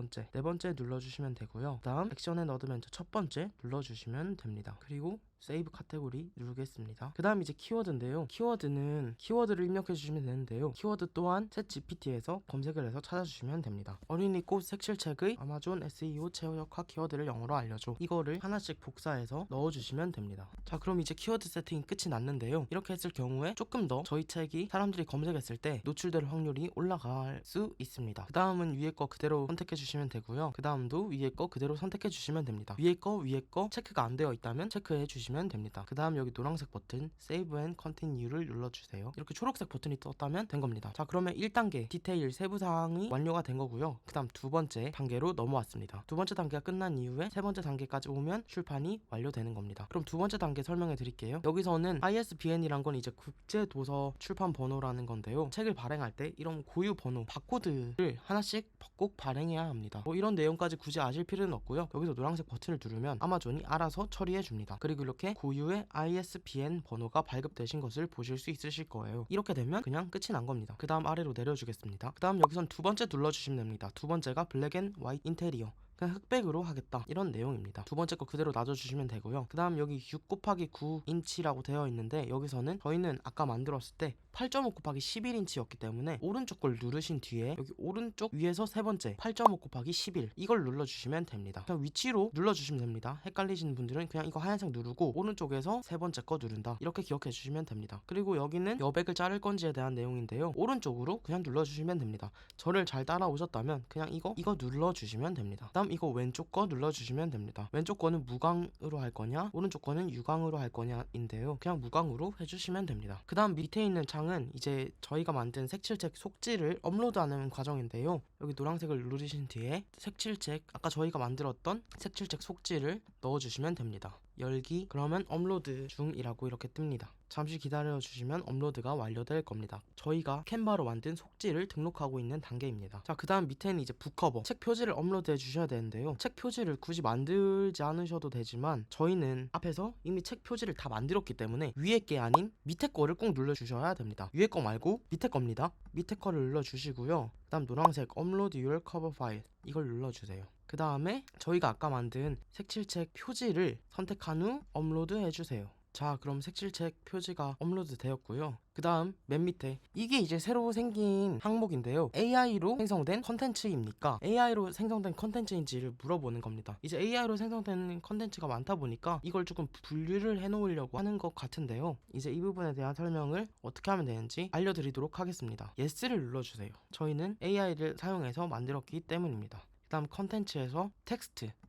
Speaker 2: 번째 눌러주시면 되고요. 그 다음 액션 앤 어드벤처 첫 번째 눌러주시면 됩니다. 그리고 세이브 카테고리 누르겠습니다. 그 다음 이제 키워드인데요. 키워드는 키워드를 입력해 주시면 되는데요. 키워드 또한 챗 GPT에서 검색을 해서 찾아주시면 됩니다. 어린이 꽃 색칠책의 아마존 SEO 최적화 키워드를 영어로 알려줘. 이거를 하나씩 복사해서 넣어주시면 됩니다. 자, 그럼 이제 키워드 세팅이 끝이 났는데요. 이렇게 했을 경우에 조금 더 저희 책이 사람들이 검색했을 때 노출될 확률이 올라갈 수 있습니다. 그 다음은 위에 거 그대로 선택해 주시면 되고요. 그 다음도 위에 거 그대로 선택해 주시면 됩니다. 위에 거 체크가 안 되어 있다면 체크해 주시면 됩니다. 그 다음 여기 노란색 버튼 Save and Continue를 눌러주세요. 이렇게 초록색 버튼이 떴다면 된 겁니다. 자, 그러면 1단계 디테일 세부사항이 완료가 된 거고요. 그 다음 두 번째 단계로 넘어왔습니다. 두 번째 단계가 끝난 이후에 세 번째 단계까지 오면 출판이 완료되는 겁니다. 그럼 두 번째 단계 설명해 드릴게요. 여기서는 ISBN이란 건 이제 국제도서 출판 번호라는 건데요. 책을 발행할 때 이런 고유 번호 바코드를 하나씩 꼭 발행해야 합니다. 뭐 이런 내용까지 굳이 아실 필요는 없고요. 여기서 노란색 버튼을 누르면 아마존이 알아서 처리해 줍니다. 그리고 이렇게 고유의 ISBN 번호가 발급되신 것을 보실 수 있으실 거예요. 이렇게 되면 그냥 끝이 난 겁니다. 그 다음 아래로 내려주겠습니다. 그 다음 여기선 두 번째 눌러주시면 됩니다. 두 번째가 블랙 앤 화이트 인테리어, 그냥 흑백으로 하겠다, 이런 내용입니다. 두 번째 거 그대로 놔줘주시면 되고요. 그 다음 여기 6 곱하기 9인치라고 되어 있는데 여기서는 저희는 아까 만들었을 때 8.5 곱하기 11인치였기 때문에 오른쪽 걸 누르신 뒤에 여기 오른쪽 위에서 세 번째 8.5 곱하기 11 이걸 눌러주시면 됩니다. 그냥 위치로 눌러주시면 됩니다. 헷갈리시는 분들은 그냥 이거 하얀색 누르고 오른쪽에서 세 번째 거 누른다, 이렇게 기억해 주시면 됩니다. 그리고 여기는 여백을 자를 건지에 대한 내용인데요. 오른쪽으로 그냥 눌러주시면 됩니다. 저를 잘 따라오셨다면 그냥 이거 눌러주시면 됩니다. 다음 이거 왼쪽 거 눌러주시면 됩니다. 왼쪽 거는 무광으로 할 거냐 오른쪽 거는 유광으로 할 거냐인데요. 그냥 무광으로 해주시면 됩니다. 그 다음 밑에 있는 창은 이제 저희가 만든 색칠책 속지를 업로드하는 과정인데요. 여기 노란색을 누르신 뒤에 색칠책, 아까 저희가 만들었던 색칠책 속지를 넣어주시면 됩니다. 열기, 그러면 업로드 중이라고 이렇게 뜹니다. 잠시 기다려 주시면 업로드가 완료될 겁니다. 저희가 캔바로 만든 속지를 등록하고 있는 단계입니다. 자, 그 다음 밑에는 이제 북커버, 책 표지를 업로드해 주셔야 되는데요. 책 표지를 굳이 만들지 않으셔도 되지만 저희는 앞에서 이미 책 표지를 다 만들었기 때문에 위에 게 아닌 밑에 거를 꼭 눌러 주셔야 됩니다. 위에 거 말고 밑에 겁니다. 밑에 거를 눌러 주시고요. 그 다음 노란색 업로드 your cover file, 이걸 눌러주세요. 그 다음에 저희가 아까 만든 색칠책 표지를 선택한 후 업로드 해주세요. 자, 그럼 색칠책 표지가 업로드 되었고요. 그 다음 맨 밑에 이게 이제 새로 생긴 항목인데요. AI로 생성된 컨텐츠입니까? AI로 생성된 컨텐츠인지를 물어보는 겁니다. 이제 AI로 생성된 컨텐츠가 많다 보니까 이걸 조금 분류를 해놓으려고 하는 것 같은데요. 이제 이 부분에 대한 설명을 어떻게 하면 되는지 알려드리도록 하겠습니다. Yes를 눌러주세요. 저희는 AI를 사용해서 만들었기 때문입니다. 그 다음 컨텐츠에서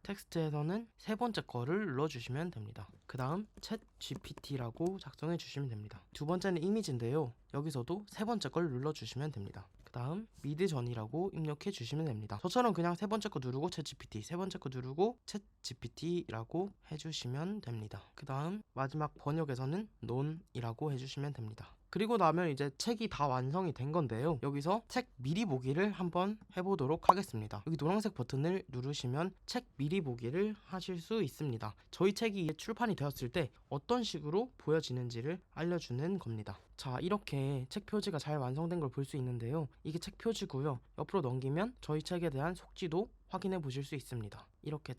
Speaker 2: 텍스트에서는 세 번째 거를 눌러주시면 됩니다. 그 다음 챗 GPT라고 작성해 주시면 됩니다. 두 번째는 이미지인데요. 여기서도 세 번째 걸 눌러주시면 됩니다. 그 다음 미드전이라고 입력해 주시면 됩니다. 저처럼 그냥 세 번째 거 누르고 챗 GPT, 세 번째 거 누르고 챗 GPT라고 해주시면 됩니다. 그 다음 마지막 번역에서는 논이라고 해주시면 됩니다. 그리고 나면 이제 책이 다 완성이 된 건데요. 여기서 책 미리 보기를 한번 해보도록 하겠습니다. 여기 노란색 버튼을 누르시면 책 미리 보기를 하실 수 있습니다. 저희 책이 출판이 되었을 때 어떤 식으로 보여지는지를 알려주는 겁니다. 자, 이렇게 책 표지가 잘 완성된 걸 볼 수 있는데요. 이게 책 표지고요. 옆으로 넘기면 저희 책에 대한 속지도 확인해 보실 수 있습니다. 이렇게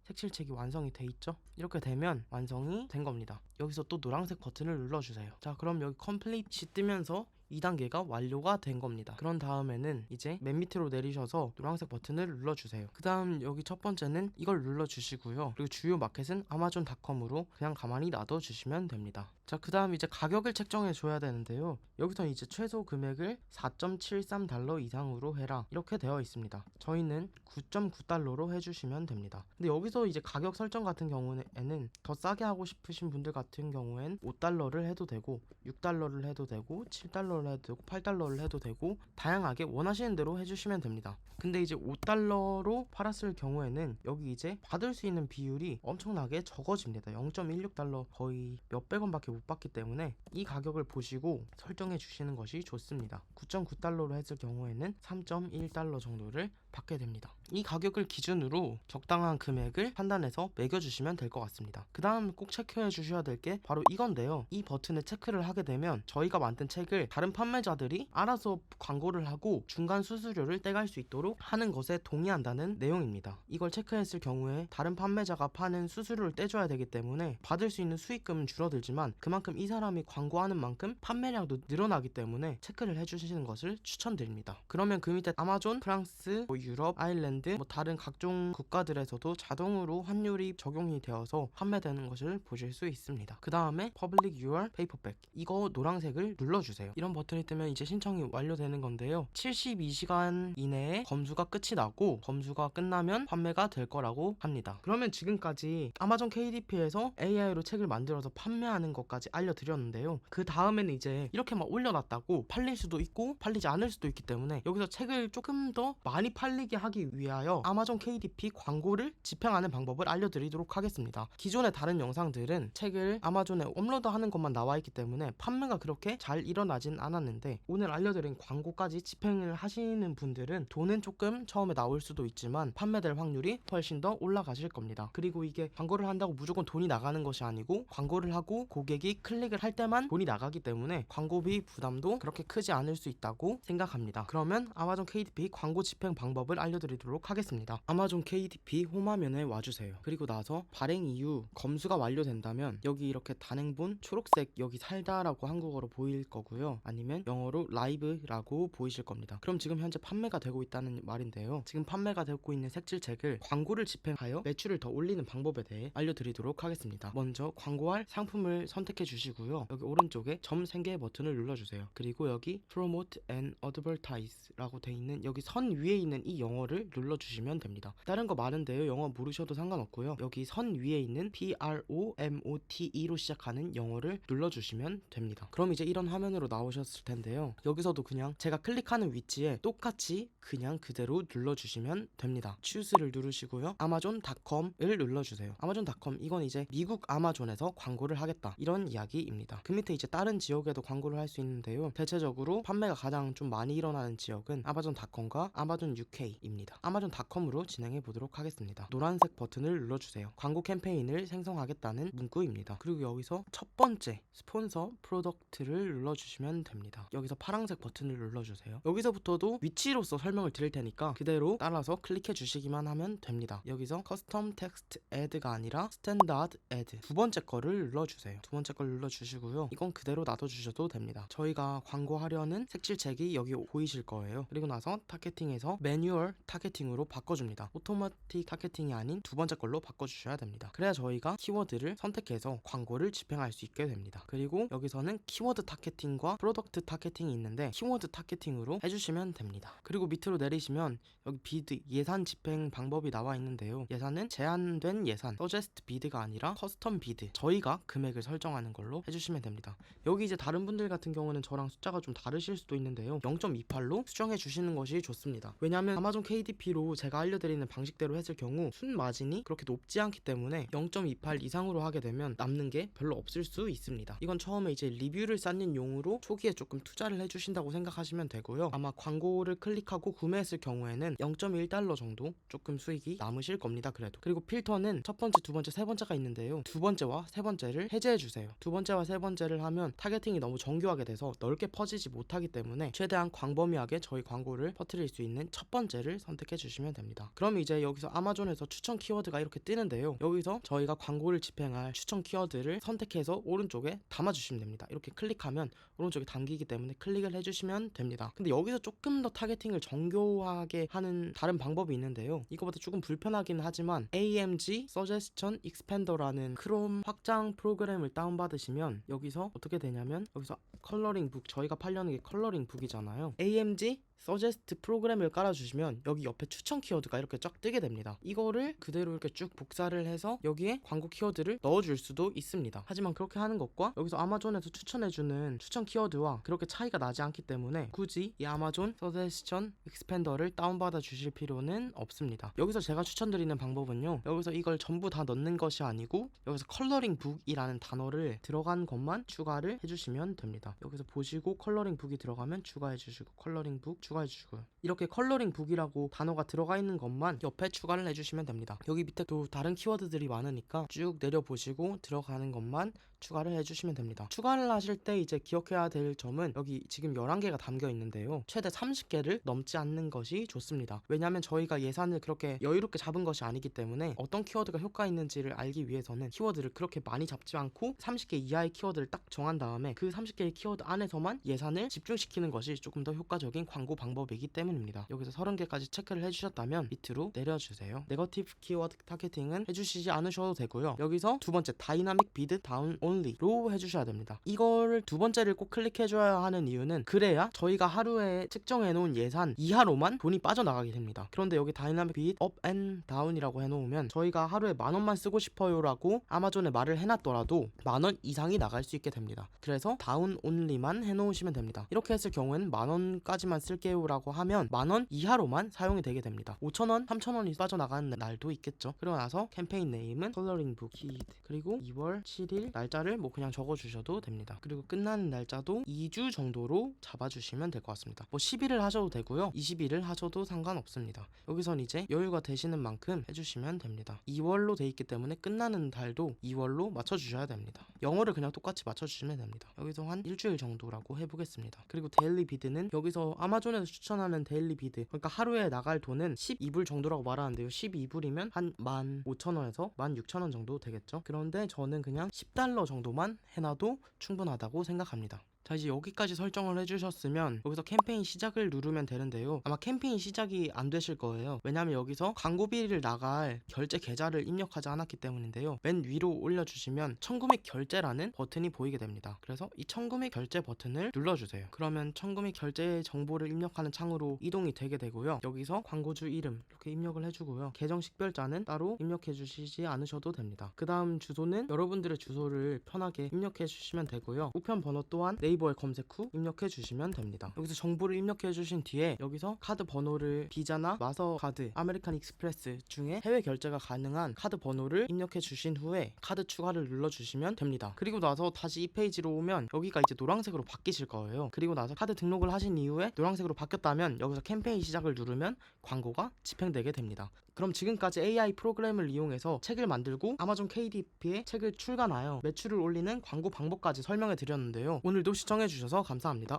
Speaker 2: 색칠책이 완성이 돼 있죠? 이렇게 되면 완성이 된 겁니다. 여기서 또 노란색 버튼을 눌러주세요. 자, 그럼 여기 컴플리트이 뜨면서 2단계가 완료가 된 겁니다. 그런 다음에는 이제 맨 밑으로 내리셔서 노란색 버튼을 눌러주세요. 그 다음 여기 첫 번째는 이걸 눌러주시고요. 그리고 주요 마켓은 아마존.com으로 그냥 가만히 놔둬주시면 됩니다. 자, 그 다음 이제 가격을 책정해 줘야 되는데요. 여기서 이제 최소 금액을 4.73달러 이상으로 해라 이렇게 되어 있습니다. 저희는 9.9달러로 해주시면 됩니다. 근데 여기서 이제 가격 설정 같은 경우에는 더 싸게 하고 싶으신 분들 같은 경우엔 5달러를 해도 되고 6달러를 해도 되고 7달러를 해도 되고 8달러를 해도 되고 다양하게 원하시는 대로 해주시면 됩니다. 근데 이제 5달러로 팔았을 경우에는 여기 이제 받을 수 있는 비율이 엄청나게 적어집니다. 0.16달러 거의 몇백 원밖에 못 받기 때문에 이 가격을 보시고 설정해 주시는 것이 좋습니다. 9.9달러로 했을 경우에는 3.1달러 정도를 받게 됩니다. 이 가격을 기준으로 적당한 금액을 판단해서 매겨주시면 될 것 같습니다. 그 다음 꼭 체크해 주셔야 될 게 바로 이건데요. 이 버튼을 체크를 하게 되면 저희가 만든 책을 다른 판매자들이 알아서 광고를 하고 중간 수수료를 떼갈 수 있도록 하는 것에 동의한다는 내용입니다. 이걸 체크했을 경우에 다른 판매자가 파는 수수료를 떼줘야 되기 때문에 받을 수 있는 수익금은 줄어들지만 그만큼 이 사람이 광고하는 만큼 판매량도 늘어나기 때문에 체크를 해주시는 것을 추천드립니다. 그러면 그 밑에 아마존, 프랑스, 유럽, 아일랜드, 다른 각종 국가들에서도 자동으로 환율이 적용이 되어서 판매되는 것을 보실 수 있습니다. 그 다음에 Public UR Paperback 이거 노란색을 눌러주세요. 이런 버튼이 뜨면 이제 신청이 완료되는 건데요. 72시간 이내에 검수가 끝이 나고 검수가 끝나면 판매가 될 거라고 합니다. 그러면 지금까지 아마존 KDP에서 AI로 책을 만들어서 판매하는 것까지 알려드렸는데요. 그 다음에는 이제 이렇게 막 올려놨다고 팔릴 수도 있고 팔리지 않을 수도 있기 때문에 여기서 책을 조금 더 많이 팔리게 하기 위하여 아마존 KDP 광고를 집행하는 방법을 알려드리도록 하겠습니다. 기존의 다른 영상들은 책을 아마존에 업로드하는 것만 나와 있기 때문에 판매가 그렇게 잘 일어나진 않았는데 오늘 알려드린 광고까지 집행을 하시는 분들은 돈은 조금 처음에 나올 수도 있지만 판매될 확률이 훨씬 더 올라가실 겁니다. 그리고 이게 광고를 한다고 무조건 돈이 나가는 것이 아니고 광고를 하고 고객이 클릭을 할 때만 돈이 나가기 때문에 광고비 부담도 그렇게 크지 않을 수 있다고 생각합니다. 그러면 아마존 KDP 광고 집행 방법을 알려드리도록 하겠습니다. 아마존 KDP 홈화면에 와주세요. 그리고 나서 발행 이후 검수가 완료된다면 여기 이렇게 단행본 초록색 여기 살다라고 한국어로 보일 거고요. 아니면 영어로 라이브라고 보이실 겁니다. 그럼 지금 현재 판매가 되고 있다는 말인데요. 지금 판매가 되고 있는 색칠책을 광고를 집행하여 매출을 더 올리는 방법에 대해 알려드리도록 하겠습니다. 먼저 광고할 상품을 선택해 주시고요. 여기 오른쪽에 점 3개 버튼을 눌러주세요. 그리고 여기 Promote and Advertise 라고 되어 있는 여기 선 위에 있는 이 영어를 눌러주시면 됩니다. 다른 거 많은데요. 영어 모르셔도 상관없고요. 여기 선 위에 있는 PROMOTE로 시작하는 영어를 눌러주시면 됩니다. 그럼 이제 이런 화면으로 나오셨을 텐데요. 여기서도 그냥 제가 클릭하는 위치에 똑같이 그냥 그대로 눌러주시면 됩니다. Choose를 누르시고요. Amazon.com을 눌러주세요. Amazon.com 이건 이제 미국 아마존에서 광고를 하겠다 이런 이야기입니다. 그 밑에 이제 다른 지역에도 광고를 할 수 있는데요. 대체적으로 판매가 가장 좀 많이 일어나는 지역은 Amazon.com과 Amazon UK입니다. Amazon.com으로 진행해 보도록 하겠습니다. 노란색 버튼을 눌러주세요. 광고 캠페인을 생성하겠다는 문구입니다. 그리고 여기서 첫 번째 스폰서 프로덕트를 눌러주시면 됩니다. 여기서 파란색 버튼을 눌러주세요. 여기서부터도 위치로서 설명을 드릴 테니까 그대로 따라서 클릭해 주시기만 하면 됩니다. 여기서 커스텀 텍스트 애드가 아니라 스탠다드 애드 두 번째 거를 눌러주세요. 두 번째 걸 눌러주시고요. 이건 그대로 놔둬주셔도 됩니다. 저희가 광고하려는 색칠책이 여기 보이실 거예요. 그리고 나서 타겟팅에서 매뉴얼 타겟팅으로 바꿔줍니다. 오토마틱 타겟팅이 아닌 두 번째 걸로 바꿔주셔야 됩니다. 그래야 저희가 키워드를 선택해서 광고를 집행할 수 있게 됩니다. 그리고 여기서는 키워드 타겟팅과 프로덕트 타겟팅이 있는데 키워드 타겟팅으로 해주시면 됩니다. 그리고 밑으로 내리시면 여기 비드 예산 집행 방법이 나와 있는데요. 예산은 제한된 예산 서제스트 비드가 아니라 커스텀 비드 저희가 금액을 설정하는 걸로 해주시면 됩니다. 여기 이제 다른 분들 같은 경우는 저랑 숫자가 좀 다르실 수도 있는데요. 0.28로 수정해 주시는 것이 좋습니다. 왜냐하면 아마존 KDP로 제가 알려드리는 방식대로 했을 경우 순 마진이 그렇게 높지 않기 때문에 0.28 이상으로 하게 되면 남는 게 별로 없을 수 있습니다. 이건 처음에 이제 리뷰를 쌓는 용으로 초기에 조금 투자를 해주신다고 생각하시면 되고요. 아마 광고를 클릭하고 구매했을 경우에는 0.1달러 정도 조금 수익이 남으실 겁니다. 그리고 필터는 첫 번째, 두 번째, 세 번째가 있는데요. 두 번째와 세 번째를 해제해 주세요. 두 번째와 세 번째를 하면 타겟팅이 너무 정교하게 돼서 넓게 퍼지지 못하기 때문에 최대한 광범위하게 저희 광고를 퍼뜨릴 수 있는 첫 번째 번째를 선택해 주시면 됩니다. 그럼 이제 여기서 아마존에서 추천 키워드가 이렇게 뜨는데요. 여기서 저희가 광고를 집행할 추천 키워드를 선택해서 오른쪽에 담아주시면 됩니다. 이렇게 클릭하면 오른쪽에 담기기 때문에 클릭을 해주시면 됩니다. 근데 여기서 조금 더 타겟팅을 정교하게 하는 다른 방법이 있는데요. 이거보다 조금 불편하긴 하지만 AMG Suggestion Expander라는 크롬 확장 프로그램을 다운받으시면 여기서 어떻게 되냐면 여기서 컬러링 북, 저희가 팔려는 게 컬러링 북이잖아요. AMG 서제스트 프로그램을 깔아주시면 여기 옆에 추천 키워드가 이렇게 쫙 뜨게 됩니다. 이거를 그대로 이렇게 쭉 복사를 해서 여기에 광고 키워드를 넣어줄 수도 있습니다. 하지만 그렇게 하는 것과 여기서 아마존에서 추천해주는 추천 키워드와 그렇게 차이가 나지 않기 때문에 굳이 이 아마존 서제스션 익스펜더를 다운받아 주실 필요는 없습니다. 여기서 제가 추천드리는 방법은요, 여기서 이걸 전부 다 넣는 것이 아니고 여기서 컬러링 북이라는 단어를 들어간 것만 추가를 해주시면 됩니다. 여기서 보시고 컬러링 북이 들어가면 추가해주시고 컬러링 북 추가해주시고요. 이렇게 컬러링 북이라고 단어가 들어가 있는 것만 옆에 추가를 해주시면 됩니다. 여기 밑에 또 다른 키워드들이 많으니까 쭉 내려보시고 들어가는 것만 추가를 해주시면 됩니다. 추가를 하실 때 이제 기억해야 될 점은 여기 지금 11개가 담겨 있는데요. 최대 30개를 넘지 않는 것이 좋습니다. 왜냐하면 저희가 예산을 그렇게 여유롭게 잡은 것이 아니기 때문에 어떤 키워드가 효과 있는지를 알기 위해서는 키워드를 그렇게 많이 잡지 않고 30개 이하의 키워드를 딱 정한 다음에 그 30개의 키워드 안에서만 예산을 집중시키는 것이 조금 더 효과적인 광고 방법이기 때문입니다. 여기서 30개까지 체크를 해주셨다면 밑으로 내려주세요. 네거티브 키워드 타겟팅은 해주시지 않으셔도 되고요. 여기서 두 번째 다이나믹 비드 다운 only로 해주셔야 됩니다. 이거를 두 번째를 꼭 클릭해줘야 하는 이유는 그래야 저희가 하루에 측정해놓은 예산 이하로만 돈이 빠져나가게 됩니다. 그런데 여기 다이나믹 비드 업 앤 다운이라고 해놓으면 저희가 하루에 10,000원만 쓰고 싶어요 라고 아마존에 말을 해놨더라도 10,000원 이상이 나갈 수 있게 됩니다. 그래서 다운 온리만 해놓으시면 됩니다. 이렇게 했을 경우에는 10,000원까지만 쓸게요 라고 하면 10,000원 이하로만 사용이 되게 됩니다. 5,000원, 3,000원이 빠져나가는 날도 있겠죠. 그러고 나서 캠페인 네임은 컬러링 북 키드, 그리고 2월 7일 날짜를 뭐 그냥 적어주셔도 됩니다. 그리고 끝나는 날짜도 2주 정도로 잡아주시면 될 것 같습니다. 뭐 10일을 하셔도 되고요, 20일을 하셔도 상관없습니다. 여기선 이제 여유가 되시는 만큼 해주시면 됩니다. 2월로 돼 있기 때문에 끝나는 달도 2월로 맞춰주셔야 됩니다. 영어를 그냥 똑같이 맞춰주시면 됩니다. 여기서 한 일주일 정도라고 해보겠습니다. 그리고 데일리 비드는 여기서 아마존에서 추천하는 데일리 비드, 그러니까 하루에 나갈 돈은 12불 정도라고 말하는데요. 12불이면 한 15,000원에서 16,000원 정도 되겠죠. 그런데 저는 그냥 $10 정도만 해놔도 충분하다고 생각합니다. 자, 이제 여기까지 설정을 해주셨으면 여기서 캠페인 시작을 누르면 되는데요. 아마 캠페인 시작이 안 되실 거예요. 왜냐하면 여기서 광고비를 나갈 결제 계좌를 입력하지 않았기 때문인데요. 맨 위로 올려주시면 청구및 결제라는 버튼이 보이게 됩니다. 그래서 이 청구및 결제 버튼을 눌러주세요. 그러면 청구및 결제 정보를 입력하는 창으로 이동이 되게 되고요. 여기서 광고주 이름 이렇게 입력을 해주고요. 계정 식별자는 따로 입력해 주시지 않으셔도 됩니다. 그 다음 주소는 여러분들의 주소를 편하게 입력해 주시면 되고요. 우편 번호 또한 네이버에 검색 후 입력해 주시면 됩니다. 여기서 정보를 입력해 주신 뒤에 여기서 카드 번호를 비자나 마서카드, 아메리칸 익스프레스 중에 해외 결제가 가능한 카드 번호를 입력해 주신 후에 카드 추가를 눌러 주시면 됩니다. 그리고 나서 다시 이 페이지로 오면 여기가 이제 노란색으로 바뀌실 거예요. 그리고 나서 카드 등록을 하신 이후에 노란색으로 바뀌었다면 여기서 캠페인 시작을 누르면 광고가 집행되게 됩니다. 그럼 지금까지 AI 프로그램을 이용해서 책을 만들고 아마존 KDP에 책을 출간하여 매출을 올리는 광고 방법까지 설명해 드렸는데요. 오늘도 시청해 주셔서 감사합니다.